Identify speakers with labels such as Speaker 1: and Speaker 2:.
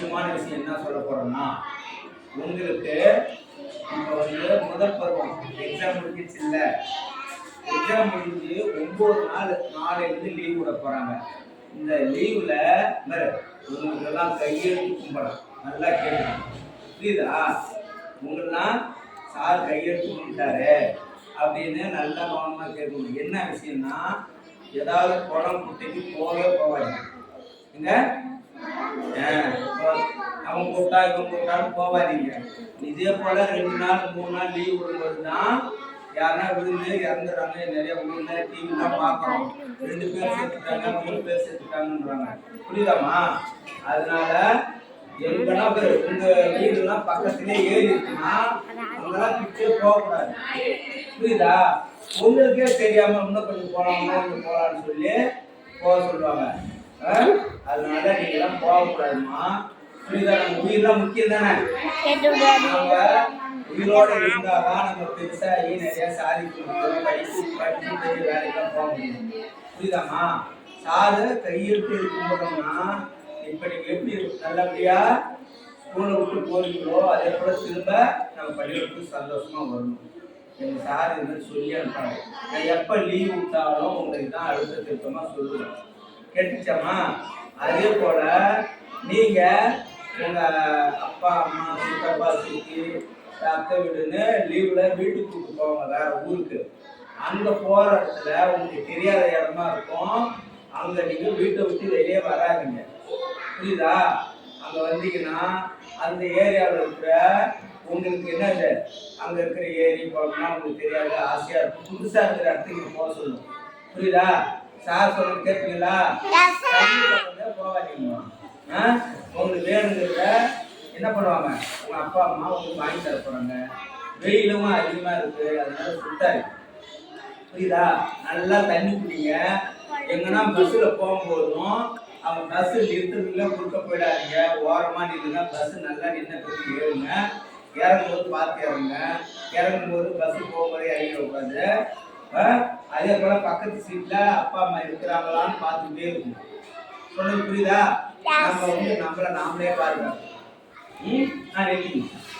Speaker 1: முக்கியமான விஷயம் என்ன சொல்ல போறோம்னா, உங்களுக்கு இப்போ முதல் பருவம் எக்ஸாம் முடிஞ்சிச்சு இல்ல, எக்ஸாம் முடிஞ்சு 9 நாள் நாளையிலிருந்து லீவ் விட போறாங்க. இந்த லீவ்ல உங்களுக்கு எல்லாம் கையெழுத்து கும்பிடலாம். நல்லா கேட்கணும், புரியுதா? உங்களெல்லாம் சார் கையெழுத்து கும்பிட்டாரு அப்படின்னு நல்லா கவனமா கேட்கணும். என்ன விஷயம்னா, ஏதாவது குளம் குட்டைக்கு போகவே போவாதீங்க. இங்க அவங்க கூப்பிட்டா இவங்க கூப்பிட்டாலும் போவாதீங்க. இதே போல 2 நாள் 3 நாள் லீவ் விடும்போது தான் யாருன்னா விழுந்து இறந்துடுறாங்க. நிறைய ஊர்ல டிவிலாம் பார்க்குறோம், 2 பேர் சேர்த்துட்டாங்க 3 பேர் சேர்த்துட்டாங்கன்றாங்க. புரியுதாமா? அதனால எங்கன்னா உங்க வீடுலாம் பக்கத்திலே ஏறி இருக்குன்னா அங்கெல்லாம் பிச்சே போகக்கூடாது. புரியுதா? உங்களுக்கே தெரியாம இன்னும் கொஞ்சம் போகலாம்னு சொல்லி போக சொல்லுவாங்க. அதனால நீங்க எல்லாம் போகக்கூடாதுமா. புரியுதா? நம்ம உயிரெல்லாம் முக்கியம் தானே. நம்ம உயிரோட இருந்தாதான் நம்ம பெருசாகி நிறைய சாதிக்க முடியும், படிச்சு பெரிய வேலைக்கெல்லாம் போக முடியும். புரியுதாமா? சாரு கையெழுத்து இருக்கும்போதோம்னா இப்ப நீங்க எப்படி நல்லபடியா ஸ்கூலை விட்டு போறீங்களோ அதே போல திரும்ப நம்ம பள்ளிகளுக்கு சந்தோஷமா வரணும். எங்க சார் இது சொல்லி அனுப்பாங்க. நான் எப்ப லீவ் விட்டாலும் உங்களுக்கு தான் அடுத்த திருத்தமா சொல்லுவேன். கேட்டுச்சாமா? அதே போல நீங்க உங்க அப்பா அம்மா சித்தப்பா சித்தி அத்தை வீடுன்னு லீவ்ல வீட்டுக்கு கூப்பிட்டு போவாங்க வேற ஊருக்கு. அங்க போற இடத்துல உங்களுக்கு தெரியாத இடமா இருக்கும். அங்க நீங்க வீட்டை விட்டு வெளியே வராதிங்க. புரியுதா? அங்க வந்தீங்கன்னா அந்த ஏரியாவில் இருக்கிற உங்களுக்கு என்னது, அங்க இருக்கிற ஏரி குளம்னா உங்களுக்கு தெரியாது, ஆசையா இருக்கும். புதுசா இருக்கிற இடத்துக்கு போக சொல்லணும். புரியுதா? சார் சொல்றது கேட்பீங்களா? போகாதீங்க. உங்களுக்கு வேணுங்கிறத என்ன பண்ணுவாங்க, உங்க அப்பா அம்மா உங்களுக்கு வாங்கி தர போறாங்க. வெயிலும் அதிகமா இருக்கு, அதனால சுத்தாரு. புரியுதா? நல்லா தண்ணி குடிங்க. எங்கன்னா பஸ்ஸில் போகும்போதும் அவங்க பஸ் நிறுத்துறதுல குறுக்க போயிடாதீங்க. ஓரமா நின்றுங்க. பஸ் நல்லா நின்று பிறகு ஏறுங்க. இறங்கும்போது பார்த்து இறங்குங்க. இறங்கும்போது பஸ் போகும்போது இறங்கி உட்காந்து அதே போல பக்கத்து சீட்ல அப்பா அம்மா இருக்கிறாங்களான்னு பார்த்துக்கிட்டே இருக்கும். சொல்லுங்க, புரியுதா? நம்ம நம்மளை நாமளே பாருங்க.